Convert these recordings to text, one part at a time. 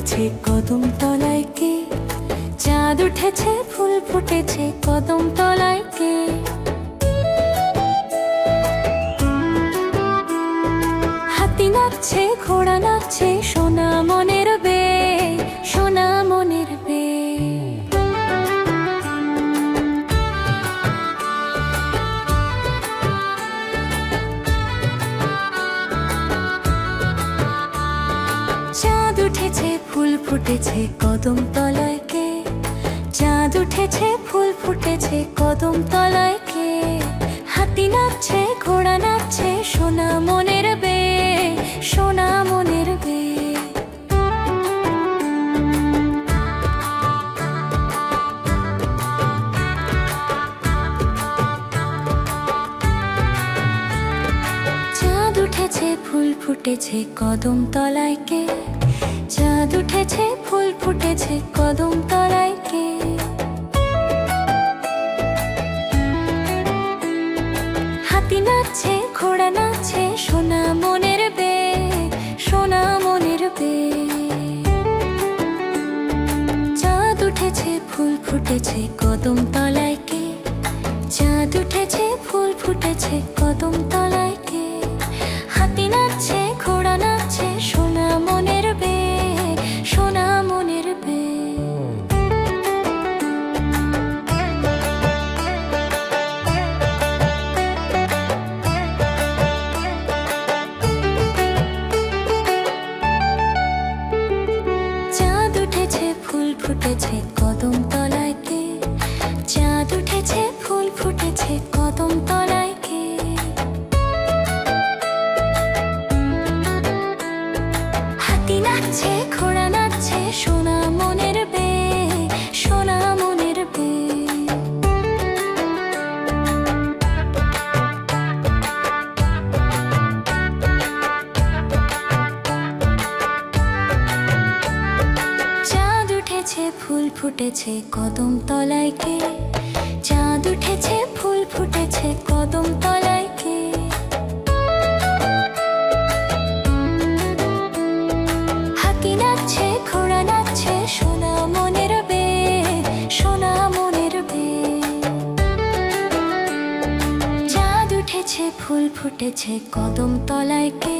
ফুটেছে কদম তলায় কে, চাঁদ উঠেছে ফুল ফুটেছে কদম তলায় কে। হাতি নাচছে ঘোড়া নাচছে সোনা মনের বে, সোনা মনের বে। চাঁদ উঠেছে ফুল ফুটেছে কদম তলায় কে, চাঁদ উঠেছে ফুল ফুটেছে কদম তলায় কে। হাতি নাচছে ঘোড়া নাচছে সোনা মনের বে, সোনা মনের বে। চাঁদ উঠেছে ফুল ফুটেছে কদম তলায় কে, চাঁদ উঠেছে ফুল ফুটেছে কদম তলায় কে। হাতি নাচছে ঘোড়া নাচছে সোনা মনের বে, সোনা মনের বে। চাঁদ উঠেছে ফুল ফুটেছে কদম তলায় কে, চাঁদ উঠেছে ফুল ফুটেছে কদম তলায় কে। হাতি নাচছে ঘোড়া নাচছে সোনা মনের বে, সোনা মনের বে। চাঁদ উঠেছে ফুল ফুটেছে কদম তলায় কে, চাঁদ উঠেছে ফুল ফুটেছে কদম তলায় কে। হাতি নাচছে ঘোড়া নাচছে সোনা মনের বে, সোনা মনের বে। চাঁদ উঠেছে ফুল ফুটেছে কদম তলায় কে, চাঁদ উঠেছে ফুল ফুটেছে কদম তলায় কে। হাতি নাচছে ঘোড়া নাচছে সোনা মনের বে, সোনা মনের বে। চাঁদ উঠেছে ফুল ফুটেছে কদম তলায় কে,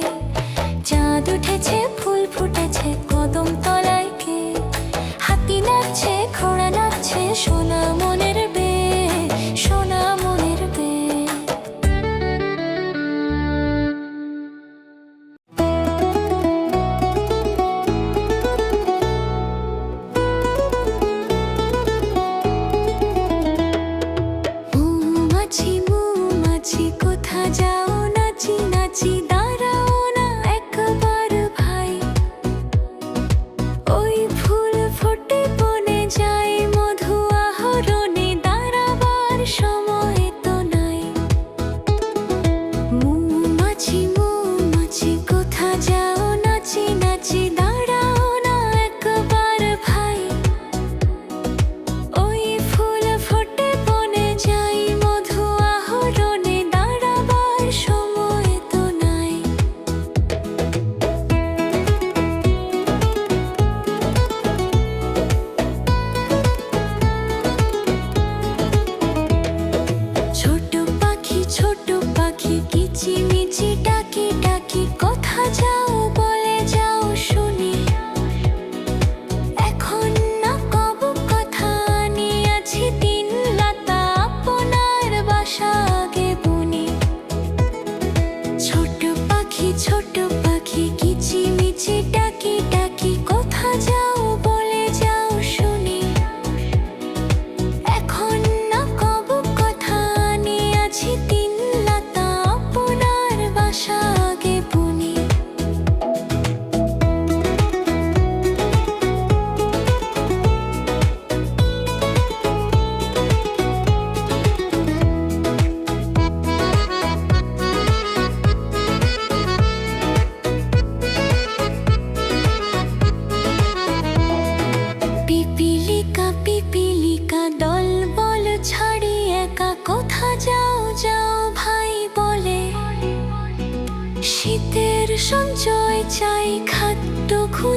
চাঁদ উঠেছে ফুল ফুটেছে কদম তলায় কে। হাতি নাচছে ঘোড়া নাচছে সোনা মনের বে, সোনা মনের বে। মৌমাছি মৌমাছি কোথা যাও নাচি নাচি দাঁড়াও না একবার ভাই।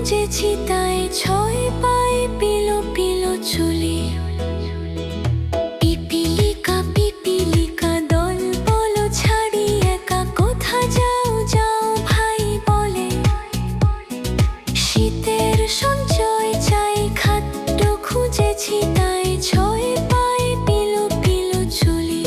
খুঁজেছি তাই ছয় পায়ে পিলো পিলো চুলি। পিপিলিকা পিপিলিকা দল বলো ছাড়ি একা, কোথা যাও যাও ভাই বলে। শীতের সঞ্চয় চাই খাদ্য খুঁজেছি তাই ছয় পায়ে পিলো পিলো চুলি।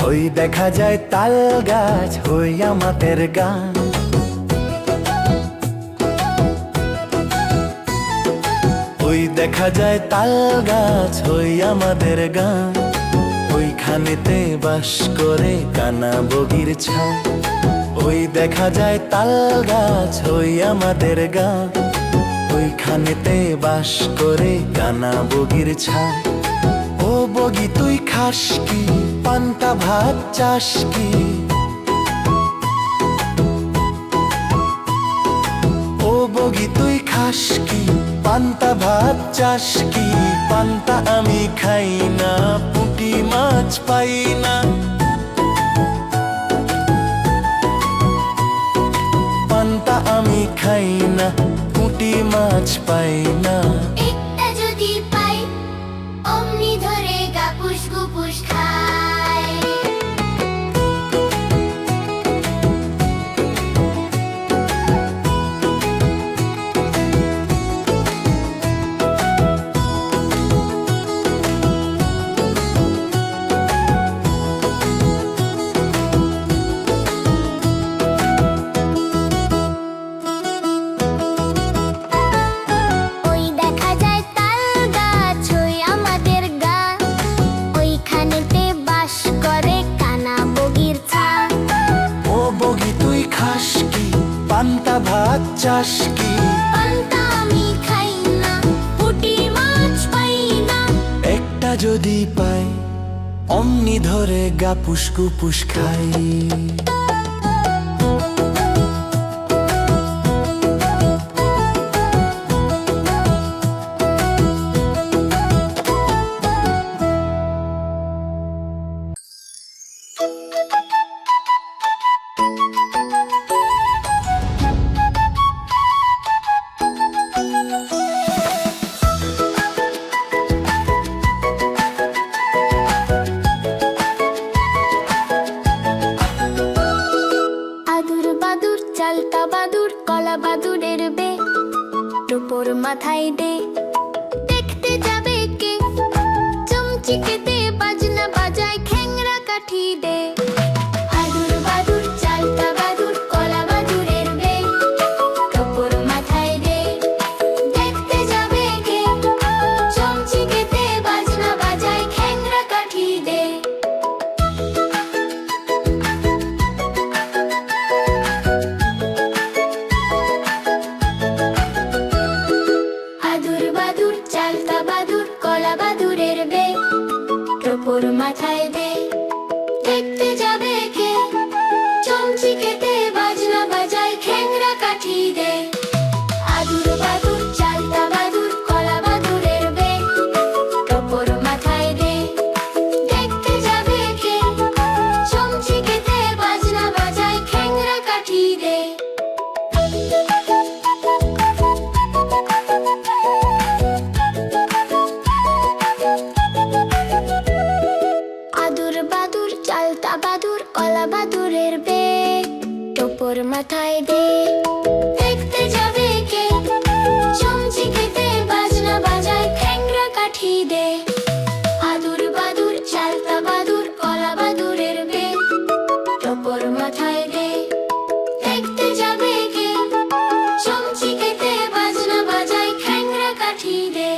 ওই দেখা যায় তাল গাছ হই আমাদের গান। ওই দেখা যায় তাল গাছ হই আমাদের গান। ওইখানেতে বাস করে কানা বগির ছান। ওই দেখা যায় তাল গাছ হই আমাদের গান। ওইখানেতে বাস করে কানা বগির ছান। ও বগি তুই খাস কি, পান্তা ভাত চাস কি? ও বগি তুই খাস কি, পান্তা ভাত চাস কি? পান্তা আমি খাই না, পুঁটি মাছ পাই না। পান্তা আমি খাই না, পুঁটি মাছ পাই না। একটা যদি পাই অমনি ধরে গাপুস গুপুস খায়। ওই দেখা যায় তাল গাছ ওই আমাদের গান। ওইখানেতে বাস করে কানা বগির ছান। ও বগি তুই খাস কি, পান্তা ভাত চাস কি? পান্তা আমি খাই না, পুঁটি মাছ পাই না। একটা যদি পাই অমনি ধরে গাপুস গুপুস খাই। আদুর বাদুর চালতা বাদুর কলা বাদুরের বে, টোপর মাথায় দে। দেখতে যাবে কে, চমচিকেতে বাজনা বাজায় খ্যাংরা কাঠি দে। আদুর বাদুর চালতা বাদুর কলা বাদুরের বে, টোপর মাথায় দে। দেখতে যাবে কে, চমচিকেতে বাজনা বাজায় খ্যাংরা কাঠি দে। আদুর বাদুর চালতা বাদুর কলা বাদুরের বে, টোপর মাথায় দে। দেখতে যাবে কে, চমচিকেতে বাজনা বাজায় খ্যাংরা কাঠি দে। আদুর বাদুর চালতা বাদুর কলা বাদুরের বে, টোপর মাথায় দে। দেখতে যাবে কে, চমচিকেতে বাজনা বাজায় খ্যাংরা কাঠি দে। আদুর বাদুর চালতা বাদুর কলা বাদুরের বে, টোপর মাথায় দে। দেখতে যাবে কে, চমচিকেতে বাজনা বাজায় খ্যাংরা কাঠি দে। আদুর বাদুর চালতা বাদুর কলা বাদুরের বে, টোপর মাথায় দে। দেখতে যাবে কে, চমচিকেতে বাজনা বাজায় খ্যাংরা কাঠি দে।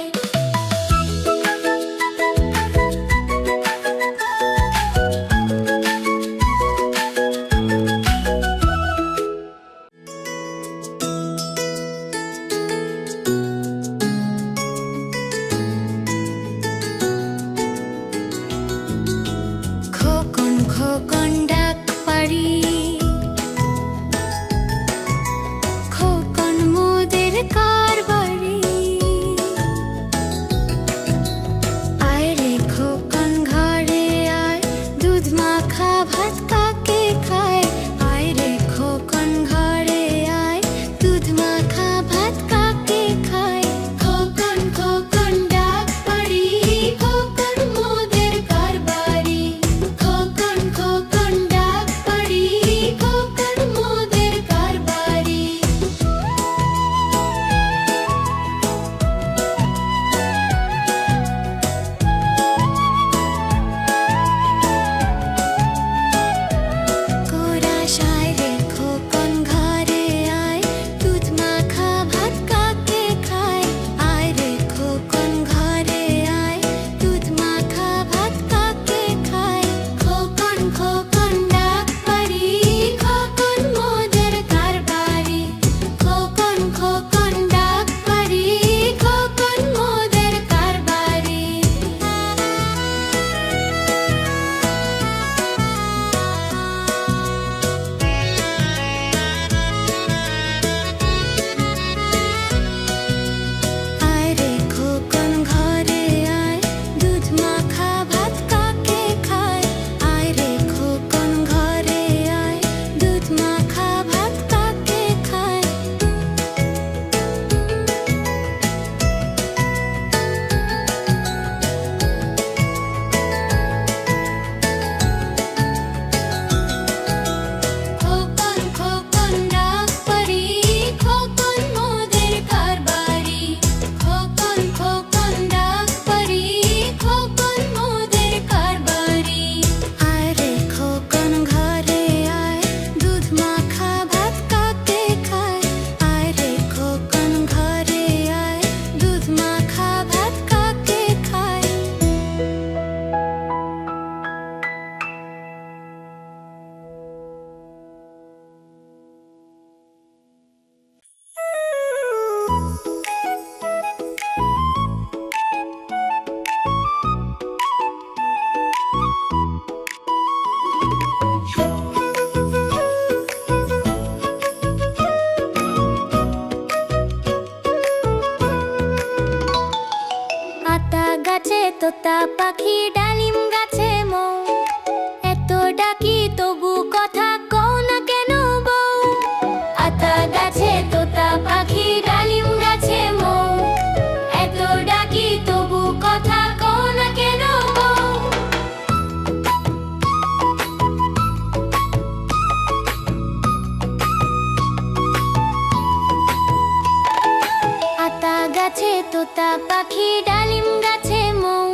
পাখি ডালিম গাছে মৌ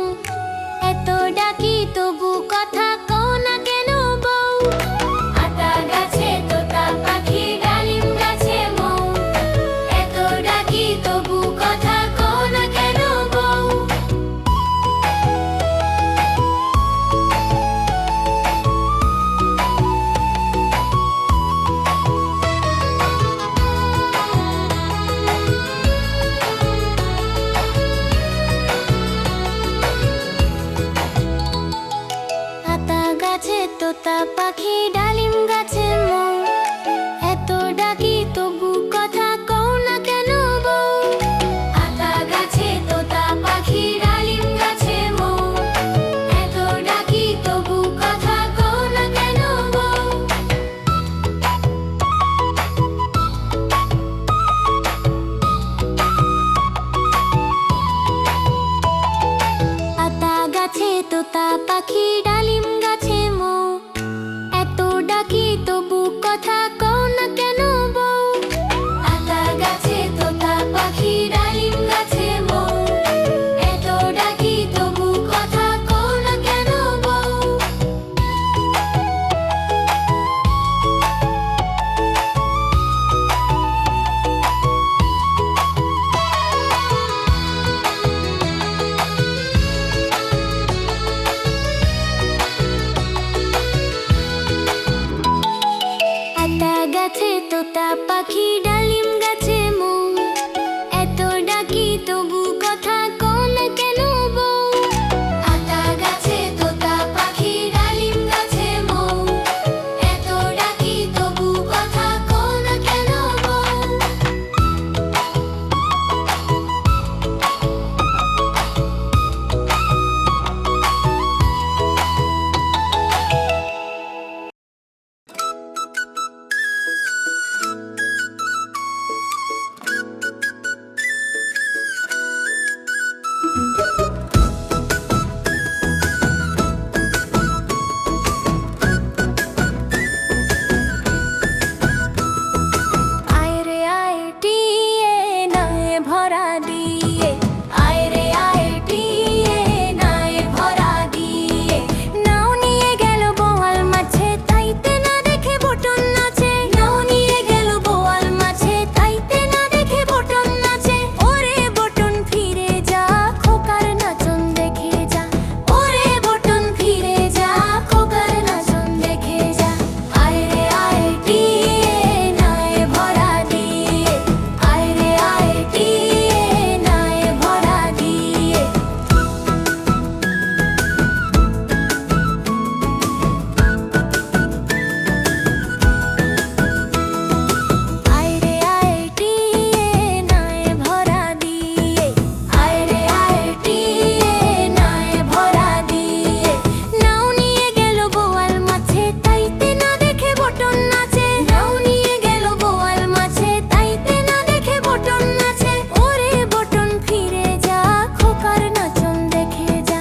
এত ডাকি তবু কথা কও না কেন বউ আতা গাছে তোতা পাখি ডালিম গাছে মৌ এত ডাকি তবু কথা কও না কেন বউ আতা গাছে তোতা পাখি ডালিম গাছে মৌ এত ডাকি তবু কথা কও না কেন বউ আতা গাছে তোতা পাখি ডালিম গাছে মৌ এত ডাকি তবু কথা কও না কেন বউ আতা গাছে তোতা পাখি ডালিম গাছে মৌ এত ডাকি তবু কথা কও না কেন বউ আতা গাছে তোতা পাখি ডালিম গাছে মৌ এত ডাকি তবু কথা কও না কেন বউ আতা গাছে তোতা পাখি ডালিম গাছে মৌ এত ডাকি তবু কথা কও না কেন বউ আতা গাছে তোতা পাখি ডালিম গাছে মৌ এত ডাকি তবু কথা কও না কেন বউ আয় রে আয় টিয়ে নায়ে ভরা দিয়ে আয় রে আয় টিয়ে নায়ে ভরা দিয়ে নাও নিয়ে গেল বোয়াল মাছে তাইতে না দেখে বটন নাচে নাও নিয়ে গেল বোয়াল মাছে তাইতে না দেখে বটন নাচে ওরে বটন ফিরে যা খোকার নাচন দেখে যা ওরে বটন ফিরে যা খোকার নাচন দেখে যা আয় রে আয় টিয়ে নায়ে ভরা দিয়ে আয় রে আয় টিয়ে নায়ে ভরা দিয়ে আয় রে আয় টিয়ে নায়ে ভরা দিয়ে আয় রে আয় টিয়ে নায়ে ভরা দিয়ে নাও নিয়ে গেল বোয়াল মাছে তাইতে না দেখে বটন নাচে নাও নিয়ে গেল বোয়াল মাছে তাইতে না দেখে বটন নাচে ওরে বটন ফিরে যা খোকার নাচন দেখে যা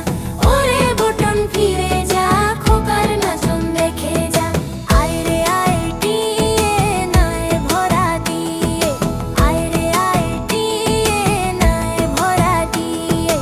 ওরে বটন ফিরে যা খোকার নাচন দেখে যা আয় রে আয় টিয়ে নায়ে ভরা দিয়ে আয় রে আয় টিয়ে নায়ে ভরা দিয়ে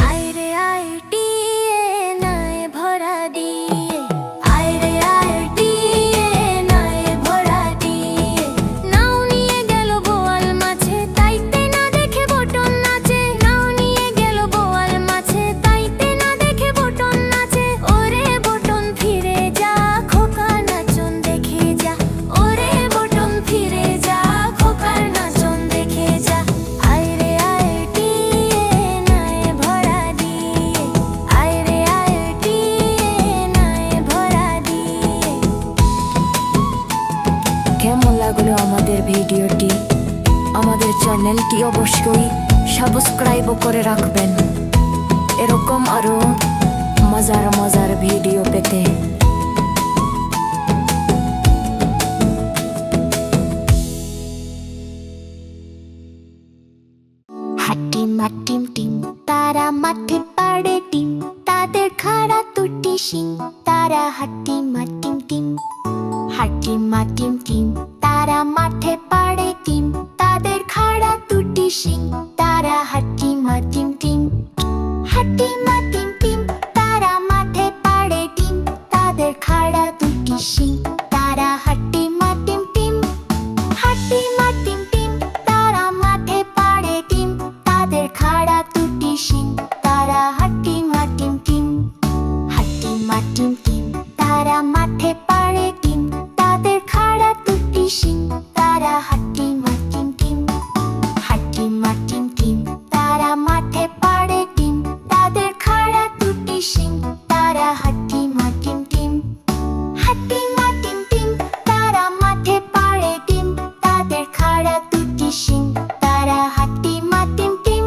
আয় রে আয় টিয়ে নায়ে ভরা দিয়ে আয় রে আয় টিয়ে নায়ে ভরা দিয়ে নাও নিয়ে গেল বোয়াল মাছে তাইতে না দেখে বটন নাচে নাও নিয়ে গেল বোয়াল মাছে তাইতে না দেখে বটন নাচে ওরে বটন ফিরে যা খোকা নাচন দেখে যা ওরে বটন ফিরে যা খোকার নাচন দেখে যা আয় রে আয় টিয়ে নায়ে ভরা দিয়ে আয় রে আয় টিয়ে নায়ে ভরা দিয়ে কেমন লাগলো আমাদের ভিডিওটি আমাদের চ্যানেলটি অবশ্যই সাবস্ক্রাইব করে রাখবেন এরকম আরো মজার মজার ভিডিও পেতে হাটিমা টিম টিম তারা মাঠে পাড়ে ডিম, তাদের খাড়া দুটি শিং, তারা হাটিমা টিম টিম। হাটিমা টিম টিম তারা মাঠে পাড়ে ডিম, তাদের খাড়া দুটি শিং, তারা হাটিমা টিম টিম। হাটিমা টিম টিম তারা মাঠে পাড়ে ডিম, তাদের খাড়া দুটি শিং, তারা হাটিমা টিম টিম। হাটিমা টিম টিম তারা মাঠে পাড়ে ডিম, তাদের খাড়া দুটি শিং, তারা হাটিমা টিম টিম। হাটিমা টিম টিম তারা মাঠে পাড়ে ডিম, তাদের খাড়া দুটি শিং, তারা হাটিমা টিম টিম। হাটিমা টিম টিম তারা মাঠে পাড়ে ডিম, তাদের খাড়া দুটি শিং, তারা হাটিমা টিম টিম। হাটিমা টিম টিম তারা মাঠে পাড়ে ডিম, তাদের খাড়া দুটি শিং, তারা হাটিমা টিম টিম।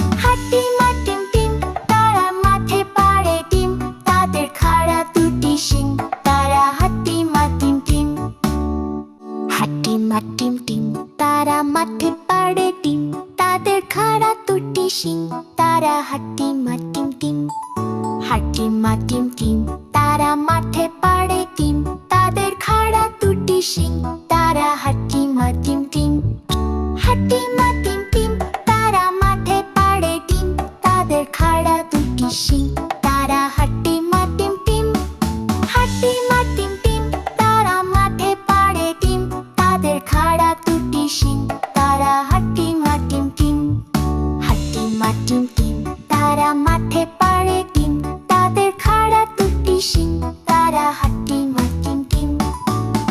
হাটিমা টিম টিম তারা মাঠে পাড়ে ডিম, তাদের খাড়া দুটি শিং, তারা হাটিমা টিম টিম। হাটিমা টিম টিম তারা মাঠে পাড়ে ডিম, তাদের খাড়া দুটি শিং, তারা হাটিমা টিম টিম। হাটিমা টিম টিম তারা মাঠে পাড়ে ডিম, তাদের খাড়া দুটি শিং, তারা হাটিমা টিম টিম। হাটিমা টিম টিম তারা মাঠে পাড়ে ডিম, তাদের খাড়া দুটি শিং, তারা হাটিমা টিম টিম। হাটিমা টিম টিম তারা মাঠে পাড়ে ডিম, তাদের খাড়া দুটি শিং, তারা হাটিমা টিম টিম। হাটিমা টিম টিম তারা মাঠে পাড়ে ডিম, তাদের খাড়া দুটি শিং, তারা হাটিমা টিম টিম।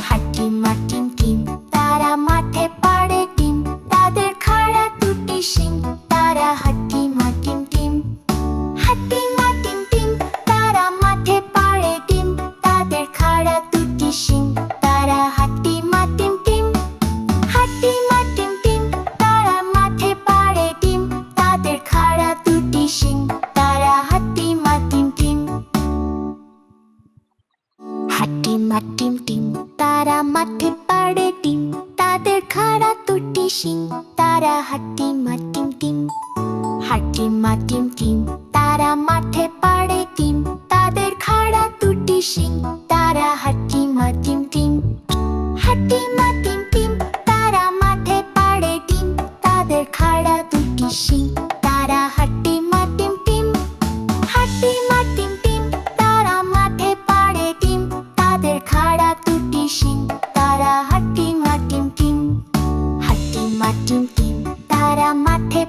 হাটিমা টিম টিম তারা মাঠে পাড়ে ডিম, তাদের খাড়া দুটি শিং, তারা হাটিমা টিম টিম। হাটিমা টিম টিম তারা মাঠে পাড়ে ডিম, তাদের খাড়া দুটি শিং, তারা হাটিমা টিম টিম। হাটিমা টিম টিম তারা মাঠে পাড়ে ডিম, তাদের খাড়া দুটি শিং, তারা হাটিমা টিম টিম। হাটিমা টিম টিম তারা মাঠে পাড়ে ডিম, তাদের খাড়া দুটি শিং, তারা হাটিমা টিম টিম। হাটিমা টিম টিম তারা মাঠে পাড়ে ডিম, তাদের খাড়া দুটি শিং, তারা হাটিমা টিম টিম। হাটিমা টিম টিম তারা মাঠে পাড়ে ডিম, তাদের খাড়া দুটি শিং, তারা হাটিমা টিম টিম। হাটিমা টিম টিম তারা মাঠে পাড়ে ডিম, তাদের খাড়া দুটি শিং, তারা হাটিমা টিম টিম। হাটিমা টিম টিম তারা মাঠে